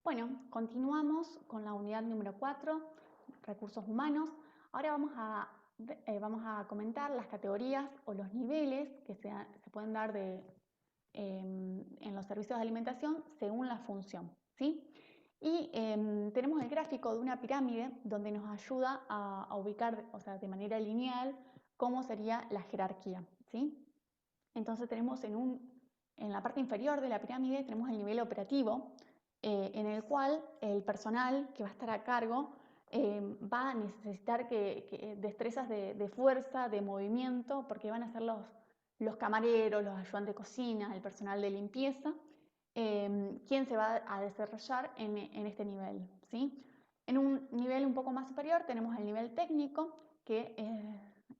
Bueno, continuamos con la unidad número 4, recursos humanos. Ahora vamos a comentar las categorías o los niveles que se pueden dar en los servicios de alimentación según la función, ¿sí? Y tenemos el gráfico de una pirámide donde nos ayuda a ubicar, o sea, de manera lineal, cómo sería la jerarquía, ¿sí? Entonces tenemos en la parte inferior de la pirámide tenemos el nivel operativo, en el cual el personal que va a estar a cargo va a necesitar destrezas de fuerza, de movimiento, porque van a ser los camareros, los ayudantes de cocina, el personal de limpieza, quien se va a desarrollar en este nivel, ¿sí? En un nivel un poco más superior tenemos el nivel técnico, que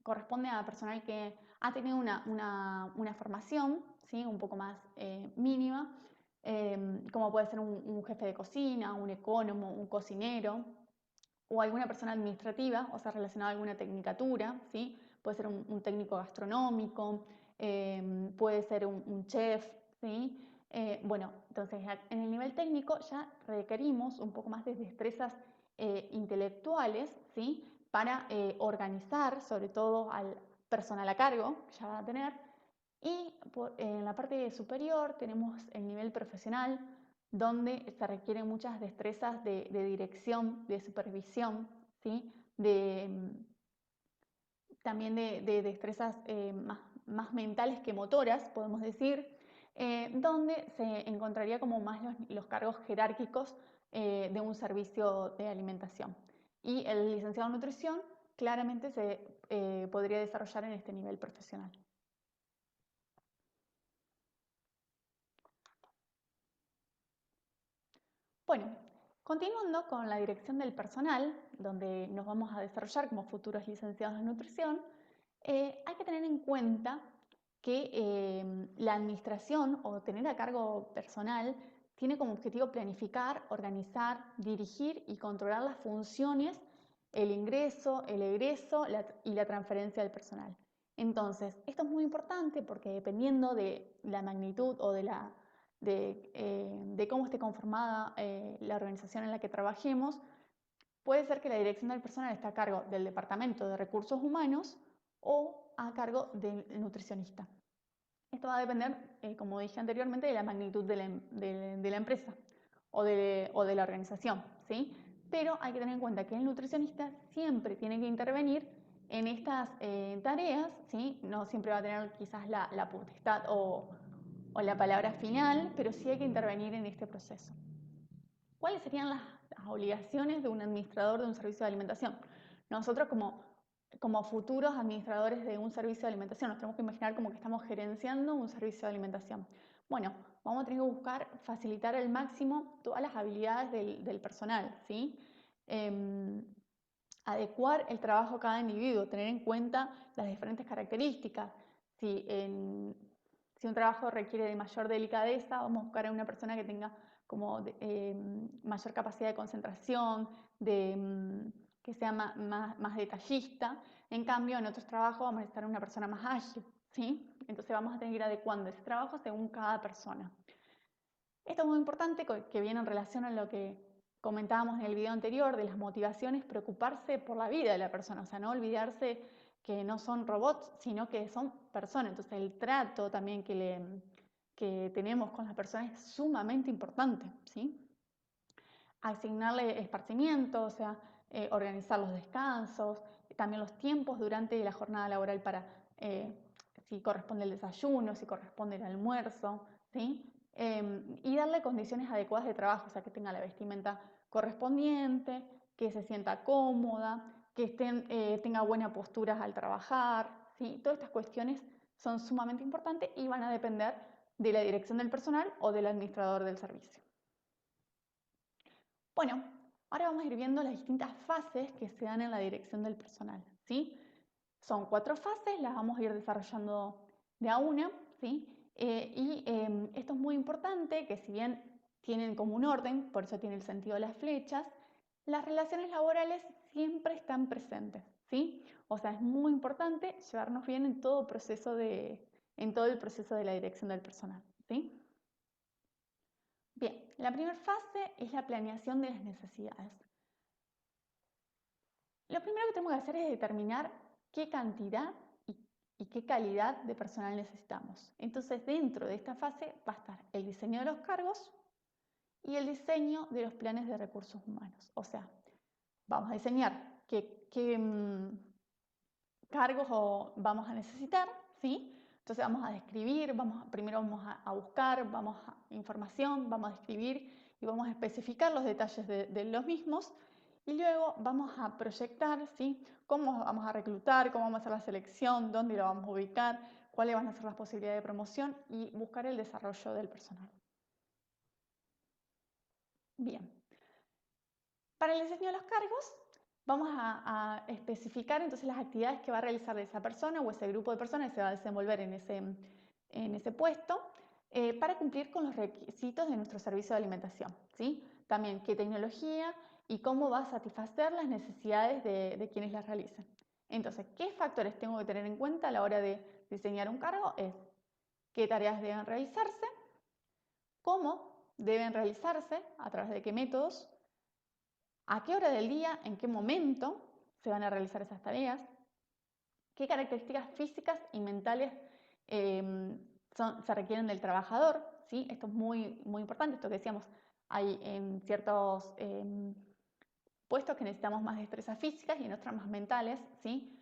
corresponde a personal que ha tenido una formación, ¿sí? Un poco más mínima, como puede ser un jefe de cocina, un ecónomo, un cocinero, o alguna persona administrativa, o sea, relacionada a alguna tecnicatura, ¿sí? Puede ser un técnico gastronómico, puede ser un chef, ¿sí? Bueno, entonces en el nivel técnico ya requerimos un poco más de destrezas intelectuales, ¿sí? Para organizar, sobre todo al personal a cargo, que ya va a tener. Y en la parte superior tenemos el nivel profesional, donde se requieren muchas destrezas de dirección, de supervisión, ¿sí? También de destrezas más mentales que motoras, podemos decir, donde se encontraría como más los cargos jerárquicos de un servicio de alimentación. Y el licenciado en nutrición claramente se podría desarrollar en este nivel profesional. Bueno, continuando con la dirección del personal, donde nos vamos a desarrollar como futuros licenciados en nutrición, hay que tener en cuenta que la administración o tener a cargo personal tiene como objetivo planificar, organizar, dirigir y controlar las funciones, el ingreso, el egreso y la transferencia del personal. Entonces, esto es muy importante porque dependiendo de la magnitud o de cómo esté conformada la organización en la que trabajemos, puede ser que la dirección del personal esté a cargo del Departamento de Recursos Humanos o a cargo del nutricionista. Esto va a depender, como dije anteriormente, de la magnitud de la empresa o de la organización, ¿sí? Pero hay que tener en cuenta que el nutricionista siempre tiene que intervenir en estas tareas, ¿sí? No siempre va a tener quizás la potestad o la palabra final, pero sí hay que intervenir en este proceso. ¿Cuáles serían las obligaciones de un administrador de un servicio de alimentación? Nosotros como futuros administradores de un servicio de alimentación nos tenemos que imaginar como que estamos gerenciando un servicio de alimentación. Bueno, vamos a tener que buscar facilitar al máximo todas las habilidades del personal, ¿sí? Adecuar el trabajo a cada individuo, tener en cuenta las diferentes características. Si un trabajo requiere de mayor delicadeza, vamos a buscar a una persona que tenga como mayor capacidad de concentración, que sea más detallista. En cambio, en otros trabajos vamos a necesitar una persona más ágil, ¿sí? Entonces vamos a tener que ir adecuando ese trabajo según cada persona. Esto es muy importante, que viene en relación a lo que comentábamos en el video anterior de las motivaciones, preocuparse por la vida de la persona, o sea, no olvidarse que no son robots, sino que son personas. Entonces el trato también que tenemos con las personas es sumamente importante, ¿sí? Asignarle esparcimiento, o sea, organizar los descansos, también los tiempos durante la jornada laboral para si corresponde el desayuno, si corresponde el almuerzo, ¿sí? Y darle condiciones adecuadas de trabajo, o sea, que tenga la vestimenta correspondiente, que se sienta cómoda, que tenga buena postura al trabajar, ¿sí? Todas estas cuestiones son sumamente importantes y van a depender de la dirección del personal o del administrador del servicio. Bueno, ahora vamos a ir viendo las distintas fases que se dan en la dirección del personal, ¿sí? Son 4 fases, las vamos a ir desarrollando de a una, ¿sí? Esto es muy importante, que si bien tienen como un orden, por eso tiene el sentido de las flechas, las relaciones laborales siempre están presentes, ¿sí? O sea, es muy importante llevarnos bien en todo el proceso de la dirección del personal, ¿sí? Bien, La primera fase es la planeación de las necesidades. Lo primero que tenemos que hacer es determinar qué cantidad y qué calidad de personal necesitamos. Entonces, dentro de esta fase va a estar el diseño de los cargos y el diseño de los planes de recursos humanos. O sea, vamos a diseñar qué cargos vamos a necesitar, ¿sí? Entonces vamos a describir, primero vamos a buscar, información, vamos a describir y vamos a especificar los detalles de los mismos y luego vamos a proyectar, ¿sí? Cómo vamos a reclutar, cómo vamos a hacer la selección, dónde lo vamos a ubicar, cuáles van a ser las posibilidades de promoción y buscar el desarrollo del personal. Bien. Para el diseño de los cargos, vamos a especificar entonces las actividades que va a realizar esa persona o ese grupo de personas que se va a desenvolver en ese puesto para cumplir con los requisitos de nuestro servicio de alimentación, ¿sí? También qué tecnología y cómo va a satisfacer las necesidades de quienes las realicen. Entonces, ¿qué factores tengo que tener en cuenta a la hora de diseñar un cargo? Es qué tareas deben realizarse, cómo deben realizarse, a través de qué métodos, a qué hora del día, en qué momento se van a realizar esas tareas, qué características físicas y mentales se requieren del trabajador, ¿sí? Esto es muy, muy importante, esto que decíamos, hay en ciertos puestos que necesitamos más destrezas físicas y en otros más mentales, ¿sí?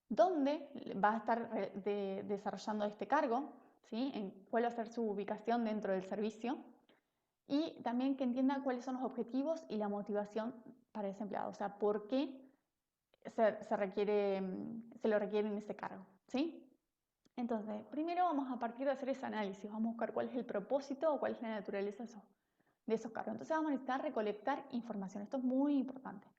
¿Dónde va a estar desarrollando este cargo? ¿Sí? ¿Cuál va a ser su ubicación dentro del servicio? Y también que entienda cuáles son los objetivos y la motivación para ese empleado, o sea, por qué se lo requiere en ese cargo, ¿sí? Entonces, primero vamos a partir de hacer ese análisis, vamos a buscar cuál es el propósito o cuál es la naturaleza de esos cargos. Entonces vamos a necesitar recolectar información, esto es muy importante.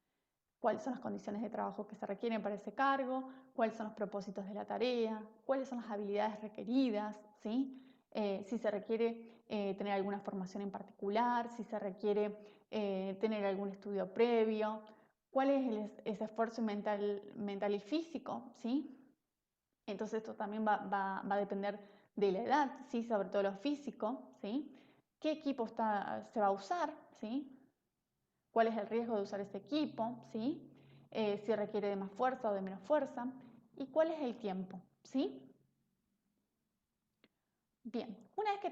¿Cuáles son las condiciones de trabajo que se requieren para ese cargo? ¿Cuáles son los propósitos de la tarea? ¿Cuáles son las habilidades requeridas? ¿Sí? Si se requiere tener alguna formación en particular, si se requiere tener algún estudio previo, cuál es ese esfuerzo mental y físico, ¿sí? Entonces esto también va a depender de la edad, ¿sí? Sobre todo lo físico, ¿sí? ¿Qué equipo se va a usar? ¿Sí? ¿Cuál es el riesgo de usar ese equipo? ¿Sí? Si requiere de más fuerza o de menos fuerza. ¿Y cuál es el tiempo? ¿Sí? Bien, una vez que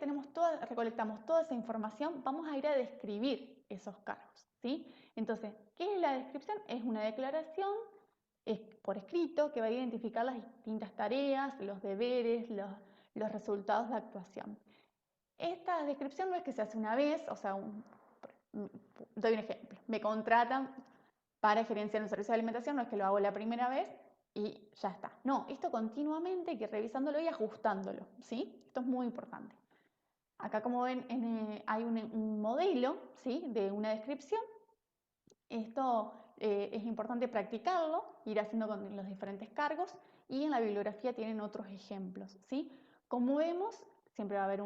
recolectamos toda esa información, vamos a ir a describir esos cargos, ¿sí? Entonces, ¿qué es la descripción? Es una declaración por escrito que va a identificar las distintas tareas, los deberes, los resultados de actuación. Esta descripción no es que se hace una vez, o sea, doy un ejemplo, me contratan para gerenciar un servicio de alimentación, no es que lo hago la primera vez y ya está. No, esto continuamente hay que ir revisándolo y ajustándolo, ¿sí? Esto es muy importante. Acá, como ven, hay un modelo, ¿sí? De una descripción. Esto es importante practicarlo, ir haciendo con los diferentes cargos y en la bibliografía tienen otros ejemplos, ¿sí? Como vemos, siempre va a haber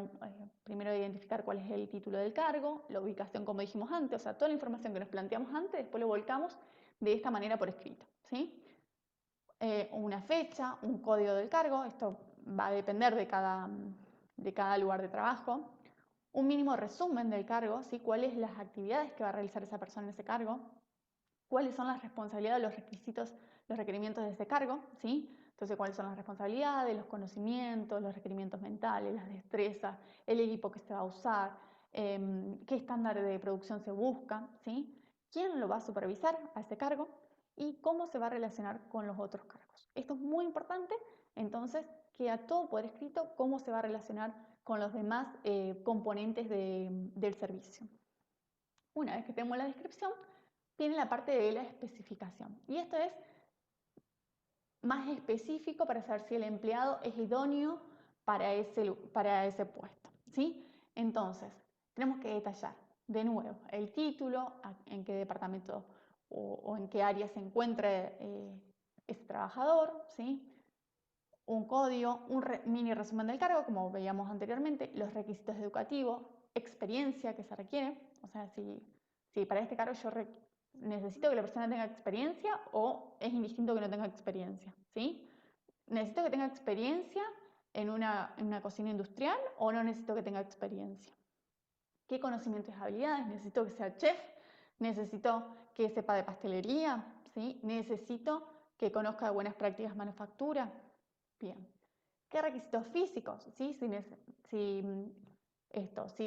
primero identificar cuál es el título del cargo, la ubicación como dijimos antes, o sea, toda la información que nos planteamos antes, después lo volcamos de esta manera por escrito, ¿sí? Una fecha, un código del cargo, esto va a depender de cada lugar de trabajo, un mínimo resumen del cargo, ¿sí? Cuáles las actividades que va a realizar esa persona en ese cargo, cuáles son las responsabilidades, los requisitos, los requerimientos de ese cargo, ¿sí? Entonces, cuáles son las responsabilidades, los conocimientos, los requerimientos mentales, las destrezas, el equipo que se va a usar, qué estándar de producción se busca, ¿sí? ¿Quién lo va a supervisar a ese cargo? Y cómo se va a relacionar con los otros cargos. Esto es muy importante, entonces queda todo por escrito cómo se va a relacionar con los demás componentes del servicio. Una vez que tenemos la descripción, viene la parte de la especificación. Y esto es más específico para saber si el empleado es idóneo para ese puesto, ¿sí? Entonces, tenemos que detallar de nuevo el título, en qué departamento o en qué área se encuentra ese trabajador, ¿sí? Un código, un mini resumen del cargo, como veíamos anteriormente, los requisitos educativos, experiencia que se requiere, o sea, si para este cargo yo necesito que la persona tenga experiencia o es indistinto que no tenga experiencia, ¿sí? ¿Necesito que tenga experiencia en una cocina industrial o no necesito que tenga experiencia? ¿Qué conocimientos y habilidades? ¿Necesito que sea chef? ¿Necesito que sepa de pastelería? ¿Sí? ¿Necesito que conozca de buenas prácticas de manufactura? Bien. ¿Qué requisitos físicos? ¿Sí? Si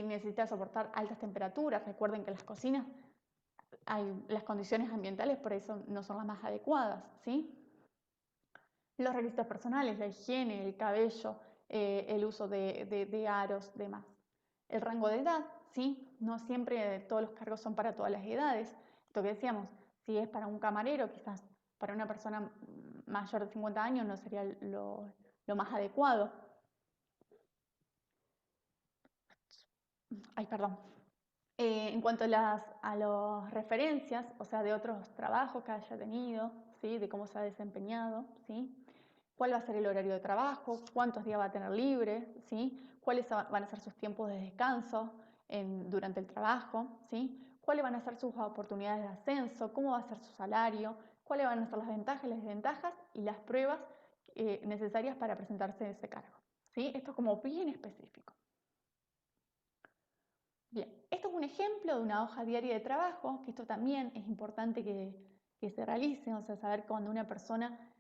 necesita soportar altas temperaturas, recuerden que en las cocinas las condiciones ambientales por eso no son las más adecuadas, ¿sí? Los requisitos personales, la higiene, el cabello, el uso de aros, demás. El rango de edad, ¿sí? No siempre todos los cargos son para todas las edades. Esto que decíamos, si es para un camarero, quizás para una persona mayor de 50 años no sería lo más adecuado. Ay, perdón. En cuanto a las referencias, o sea, de otros trabajos que haya tenido, ¿sí? De cómo se ha desempeñado, ¿sí? Cuál va a ser el horario de trabajo, cuántos días va a tener libre, ¿sí? Cuáles van a ser sus tiempos de descanso durante el trabajo, ¿sí? Cuáles van a ser sus oportunidades de ascenso, cómo va a ser su salario, cuáles van a ser las ventajas y las desventajas y las pruebas necesarias para presentarse en ese cargo, ¿sí? Esto es como bien específico. Bien, esto es un ejemplo de una hoja diaria de trabajo, que esto también es importante que se realice, o sea, saber cuando una persona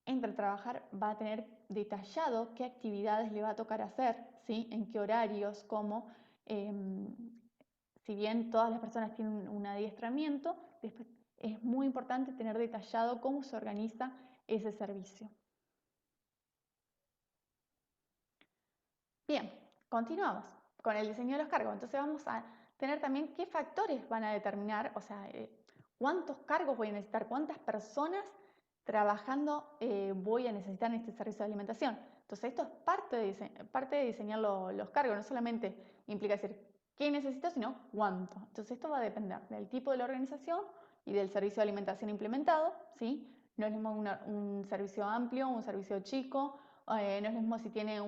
entra a trabajar va a tener detallado qué actividades le va a tocar hacer, ¿sí? En qué horarios, cómo. Si bien todas las personas tienen un adiestramiento, después es muy importante tener detallado cómo se organiza ese servicio. Bien, continuamos con el diseño de los cargos. Entonces vamos a tener también qué factores van a determinar, o sea, cuántos cargos voy a necesitar, cuántas personas trabajando voy a necesitar en este servicio de alimentación. Entonces esto es parte de diseñar los cargos, no solamente implica decir qué necesito, sino cuánto. Entonces esto va a depender del tipo de la organización y del servicio de alimentación implementado, ¿sí? No es lo mismo un servicio amplio, un servicio chico, no es lo mismo si tiene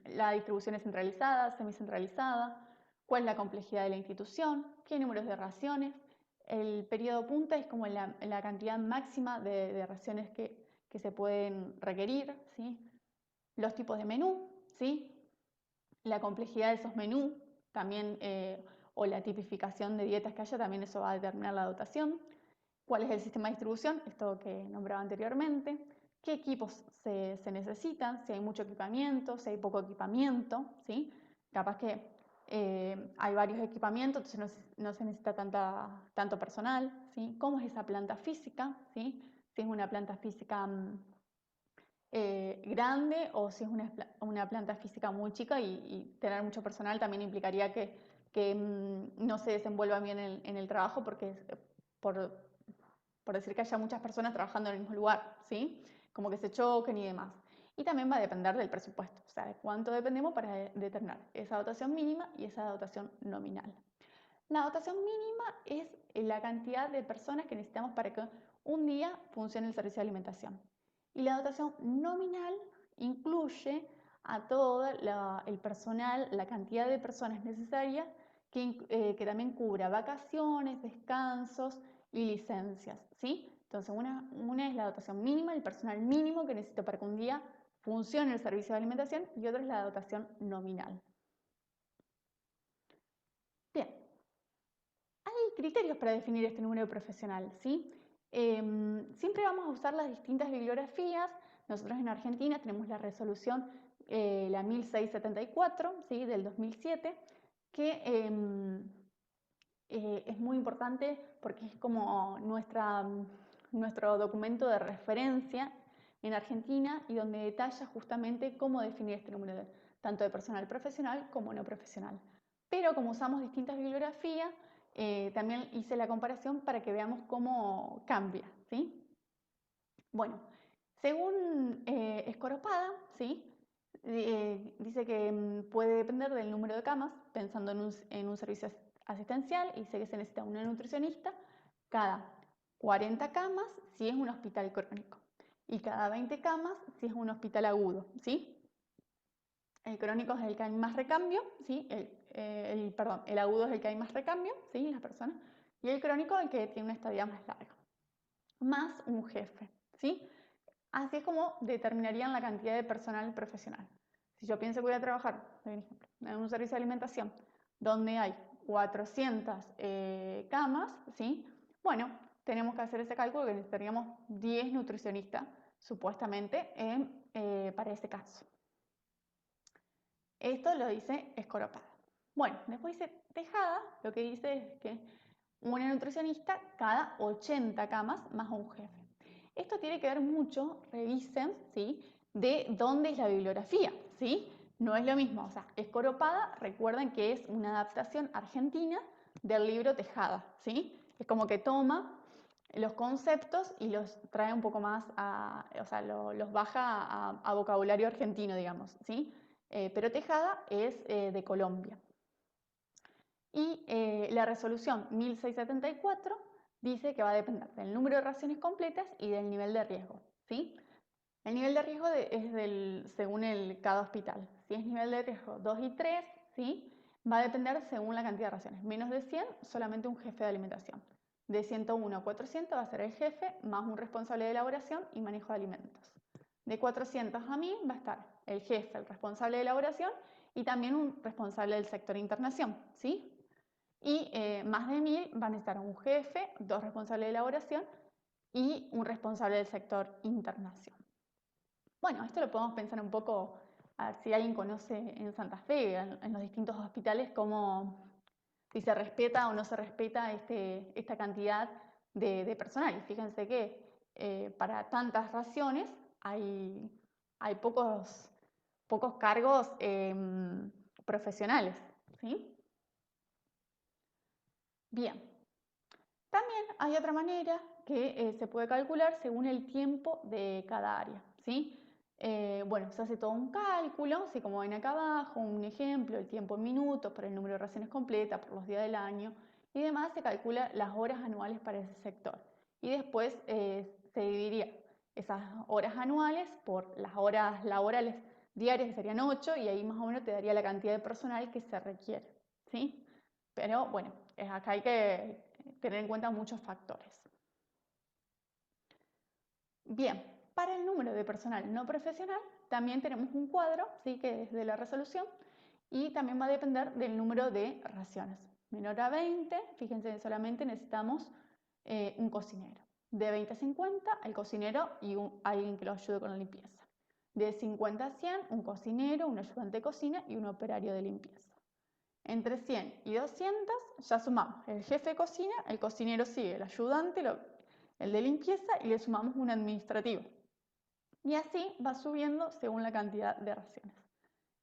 la distribución es centralizada, semicentralizada, cuál es la complejidad de la institución, qué números de raciones. El periodo punta es como la cantidad máxima de raciones que se pueden requerir, ¿sí? Los tipos de menú, ¿sí? La complejidad de esos menús, también, o la tipificación de dietas que haya, también eso va a determinar la dotación. ¿Cuál es el sistema de distribución? Esto que nombraba anteriormente. ¿Qué equipos se necesitan? Si hay mucho equipamiento, si hay poco equipamiento, ¿sí? Capaz que hay varios equipamientos, entonces no se necesita tanto personal, ¿sí? ¿Cómo es esa planta física? ¿Sí? Si es una planta física grande o si es una planta física muy chica y tener mucho personal también implicaría que no se desenvuelva bien en el trabajo porque por decir que haya muchas personas trabajando en el mismo lugar, ¿sí? Como que se choquen y demás. Y también va a depender del presupuesto, o sea, de cuánto dependemos para determinar esa dotación mínima y esa dotación nominal. La dotación mínima es la cantidad de personas que necesitamos para que un día funcione el servicio de alimentación. Y la dotación nominal incluye a todo el personal, la cantidad de personas necesarias que también cubra vacaciones, descansos y licencias, ¿sí? Entonces, una es la dotación mínima, el personal mínimo que necesito para que un día funcione el servicio de alimentación, y otra es la dotación nominal. Bien, hay criterios para definir este número profesional, ¿sí? Siempre vamos a usar las distintas bibliografías. Nosotros en Argentina tenemos la resolución, la 1674, ¿sí? Del 2007, que es muy importante porque es como nuestro documento de referencia en Argentina y donde detalla justamente cómo definir este número tanto de personal profesional como no profesional. Pero como usamos distintas bibliografías, también hice la comparación para que veamos cómo cambia, ¿sí? Bueno, según Escoropada, ¿sí? Dice que puede depender del número de camas, pensando en un servicio asistencial, y dice que se necesita una nutricionista cada 40 camas si es un hospital crónico y cada 20 camas si es un hospital agudo, ¿sí? El crónico es el que hay más recambio, ¿sí? El agudo es el que hay más recambio, ¿sí? Las personas, y el crónico el que tiene una estadía más larga, más un jefe, ¿sí? Así es como determinarían la cantidad de personal profesional. Si yo pienso que voy a trabajar, por ejemplo, en un servicio de alimentación donde hay 400 camas, ¿sí? Bueno, tenemos que hacer ese cálculo que necesitaríamos 10 nutricionistas, supuestamente, para ese caso. Esto lo dice Escoropado. Bueno, después dice Tejada, lo que dice es que una nutricionista cada 80 camas más un jefe. Esto tiene que ver mucho, revisen, ¿sí? De dónde es la bibliografía, ¿sí? No es lo mismo, o sea, Escoropada, recuerden que es una adaptación argentina del libro Tejada, ¿sí? Es como que toma los conceptos y los trae un poco más o sea, los baja a vocabulario argentino, digamos, ¿sí? Pero Tejada es de Colombia. Y la resolución 1674 dice que va a depender del número de raciones completas y del nivel de riesgo, ¿sí? El nivel de riesgo es según cada hospital. Si es nivel de riesgo 2 y 3, ¿sí? Va a depender según la cantidad de raciones. Menos de 100, solamente un jefe de alimentación. De 101 a 400 va a ser el jefe más un responsable de elaboración y manejo de alimentos. De 400 a 1000 va a estar el jefe, el responsable de elaboración y también un responsable del sector internación, ¿sí? Y más de 1000 van a estar un jefe, dos responsables de elaboración y un responsable del sector internación. Bueno, esto lo podemos pensar un poco, a ver si alguien conoce en Santa Fe, en los distintos hospitales, si se respeta o no se respeta esta cantidad de personal. Y fíjense que para tantas raciones hay pocos cargos profesionales, ¿sí? Bien, también hay otra manera que se puede calcular según el tiempo de cada área, ¿sí? Bueno, se hace todo un cálculo, así como ven acá abajo, un ejemplo, el tiempo en minutos, por el número de raciones completas, por los días del año y demás, se calcula las horas anuales para ese sector. Y después se dividiría esas horas anuales por las horas laborales diarias, que serían 8, y ahí más o menos te daría la cantidad de personal que se requiere, ¿sí? Pero bueno, acá hay que tener en cuenta muchos factores. Bien, para el número de personal no profesional también tenemos un cuadro, ¿sí? Que es de la resolución y también va a depender del número de raciones. Menor a 20, fíjense, solamente necesitamos un cocinero. De 20 a 50, el cocinero y alguien que lo ayude con la limpieza. De 50 a 100, un cocinero, un ayudante de cocina y un operario de limpieza. Entre 100 y 200 ya sumamos el jefe de cocina, el cocinero sigue, el ayudante, el de limpieza y le sumamos un administrativo. Y así va subiendo según la cantidad de raciones.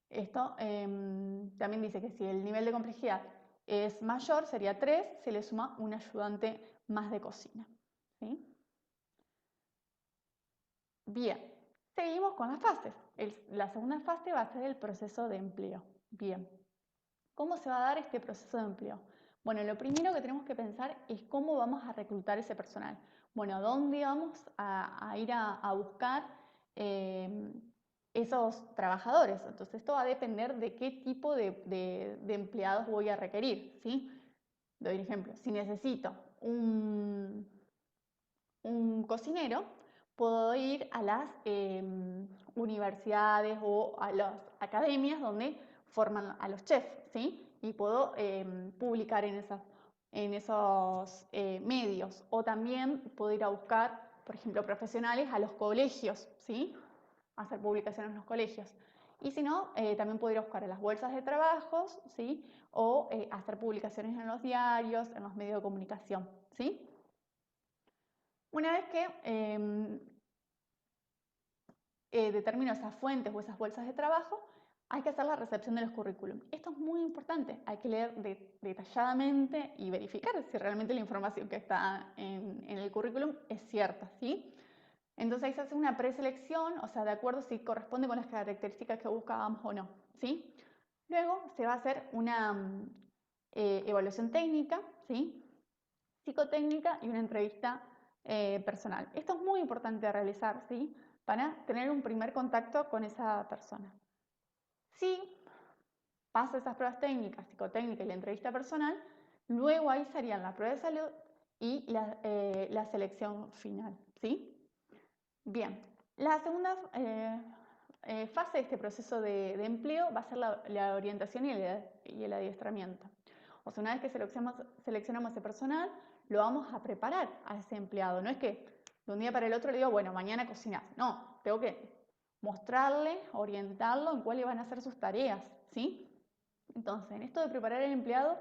Esto también dice que si el nivel de complejidad es mayor, sería 3, se le suma un ayudante más de cocina, ¿sí? Bien, seguimos con las fases. La segunda fase va a ser el proceso de empleo. Bien, ¿cómo se va a dar este proceso de empleo? Bueno, lo primero que tenemos que pensar es cómo vamos a reclutar ese personal. Bueno, ¿dónde vamos a ir a buscar esos trabajadores? Entonces, esto va a depender de qué tipo de empleados voy a requerir, ¿sí? Doy un ejemplo. Si necesito un cocinero, puedo ir a las universidades o a las academias donde forman a los chefs, ¿sí? Y puedo publicar en esos medios. O también puedo ir a buscar, por ejemplo, profesionales a los colegios, ¿sí? Hacer publicaciones en los colegios. Y si no, también puedo ir a buscar a las bolsas de trabajos, ¿sí? O hacer publicaciones en los diarios, en los medios de comunicación, ¿sí? Una vez que determino esas fuentes o esas bolsas de trabajo, hay que hacer la recepción de los currículum. Esto es muy importante, hay que leer detalladamente y verificar si realmente la información que está en el currículum es cierta, ¿sí? Entonces ahí se hace una preselección, o sea, de acuerdo si corresponde con las características que buscábamos o no, ¿sí? Luego se va a hacer una evaluación técnica, ¿sí? Psicotécnica y una entrevista personal. Esto es muy importante realizar, ¿sí? Para tener un primer contacto con esa persona. Si pasa esas pruebas técnicas, psicotécnicas y la entrevista personal, luego ahí serían la prueba de salud y la selección final, ¿sí? Bien, la segunda fase de este proceso de empleo va a ser la orientación y el adiestramiento. O sea, una vez que seleccionamos ese personal, lo vamos a preparar a ese empleado. No es que de un día para el otro le digo, bueno, mañana cocinás. No, tengo que mostrarle, orientarlo en cuáles van a ser sus tareas, ¿sí? Entonces, en esto de preparar al empleado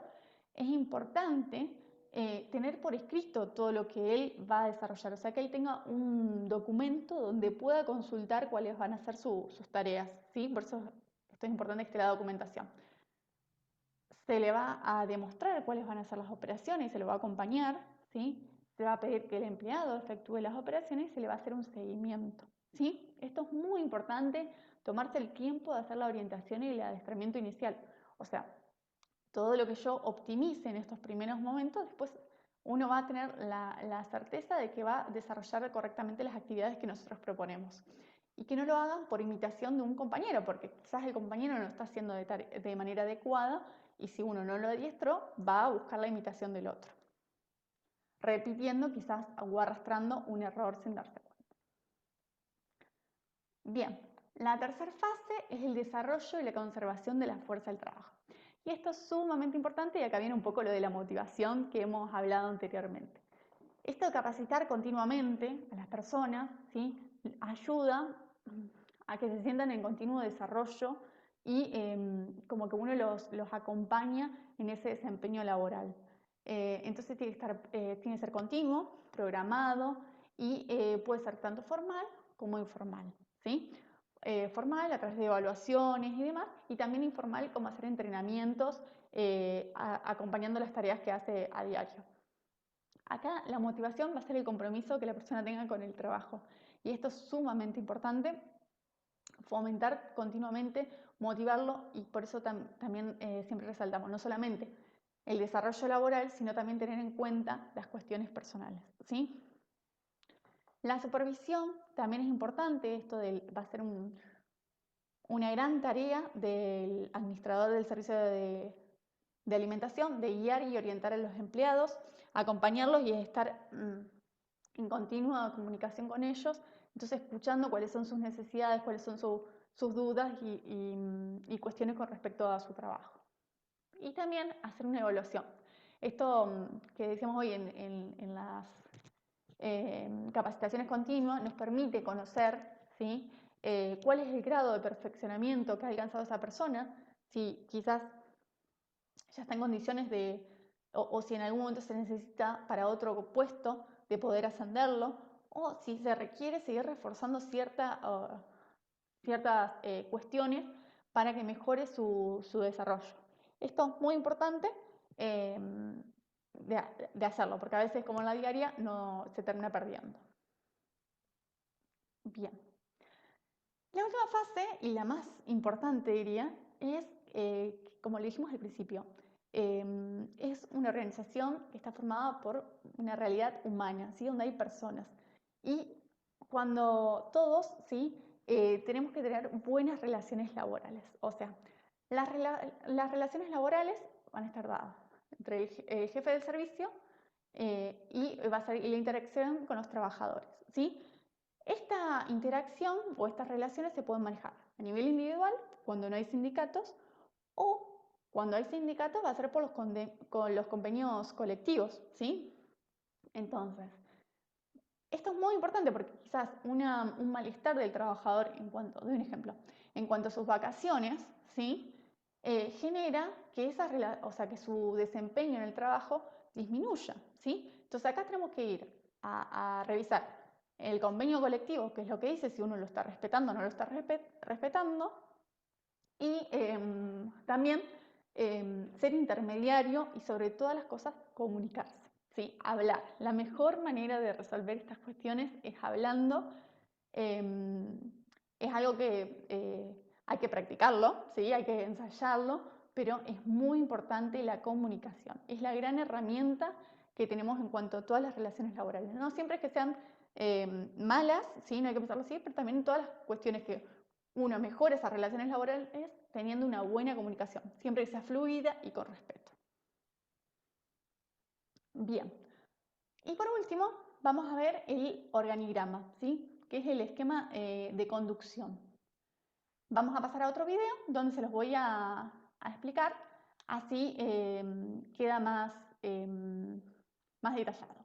es importante tener por escrito todo lo que él va a desarrollar, o sea, que él tenga un documento donde pueda consultar cuáles van a ser sus tareas, ¿sí? Por eso esto es importante que esté la documentación. Se le va a demostrar cuáles van a ser las operaciones, se le va a acompañar, ¿sí? Se va a pedir que el empleado efectúe las operaciones y se le va a hacer un seguimiento, ¿sí? Esto es muy importante, tomarse el tiempo de hacer la orientación y el adiestramiento inicial. O sea, todo lo que yo optimice en estos primeros momentos, después uno va a tener la certeza de que va a desarrollar correctamente las actividades que nosotros proponemos. Y que no lo hagan por imitación de un compañero, porque quizás el compañero no lo está haciendo de manera adecuada y si uno no lo adiestró, va a buscar la imitación del otro, repitiendo quizás o arrastrando un error sin darse cuenta. Bien, la tercera fase es el desarrollo y la conservación de la fuerza del trabajo. Y esto es sumamente importante y acá viene un poco lo de la motivación que hemos hablado anteriormente. Esto de capacitar continuamente a las personas, ¿sí? Ayuda a que se sientan en continuo desarrollo y como que uno los acompaña en ese desempeño laboral. Entonces tiene que ser continuo, programado y puede ser tanto formal como informal, ¿sí? Formal a través de evaluaciones y demás, y también informal como hacer entrenamientos acompañando las tareas que hace a diario. Acá la motivación va a ser el compromiso que la persona tenga con el trabajo. Y esto es sumamente importante, fomentar continuamente, motivarlo y por eso también siempre resaltamos, no solamente el desarrollo laboral, sino también tener en cuenta las cuestiones personales, ¿sí? La supervisión también es importante, esto va a ser una gran tarea del administrador del servicio de alimentación, de guiar y orientar a los empleados, acompañarlos y estar en continua comunicación con ellos, entonces escuchando cuáles son sus necesidades, cuáles son sus dudas y cuestiones con respecto a su trabajo. Y también hacer una evaluación. Esto que decíamos hoy en las capacitaciones continuas nos permite conocer, ¿sí? Cuál es el grado de perfeccionamiento que ha alcanzado esa persona, si quizás ya está en condiciones o si en algún momento se necesita para otro puesto de poder ascenderlo, o si se requiere seguir reforzando ciertas cuestiones para que mejore su desarrollo. Esto es muy importante de hacerlo, porque a veces, como en la diaria, no se termina perdiendo. Bien. La última fase, y la más importante diría, es, como le dijimos al principio, es una organización que está formada por una realidad humana, ¿sí? Donde hay personas. Y cuando todos, ¿sí? Tenemos que tener buenas relaciones laborales. O sea, las relaciones laborales van a estar dadas entre el jefe del servicio y va a ser la interacción con los trabajadores, ¿sí? Esta interacción o estas relaciones se pueden manejar a nivel individual, cuando no hay sindicatos, o cuando hay sindicatos va a ser por con los convenios colectivos, ¿sí? Entonces, esto es muy importante porque quizás un malestar del trabajador doy un ejemplo, en cuanto a sus vacaciones, ¿sí? Genera que que su desempeño en el trabajo disminuya, ¿sí? Entonces acá tenemos que ir a revisar el convenio colectivo, que es lo que dice, si uno lo está respetando o no lo está respetando, y también ser intermediario y sobre todas las cosas comunicarse, ¿sí? Hablar. La mejor manera de resolver estas cuestiones es hablando. Es algo que hay que practicarlo, ¿sí? Hay que ensayarlo, pero es muy importante la comunicación. Es la gran herramienta que tenemos en cuanto a todas las relaciones laborales. No siempre es que sean malas, ¿sí? No hay que pensarlo así, pero también en todas las cuestiones que uno mejora esas relaciones laborales teniendo una buena comunicación, siempre que sea fluida y con respeto. Bien, y por último vamos a ver el organigrama, ¿sí? Que es el esquema de conducción. Vamos a pasar a otro video donde se los voy a explicar, así queda más, más detallado.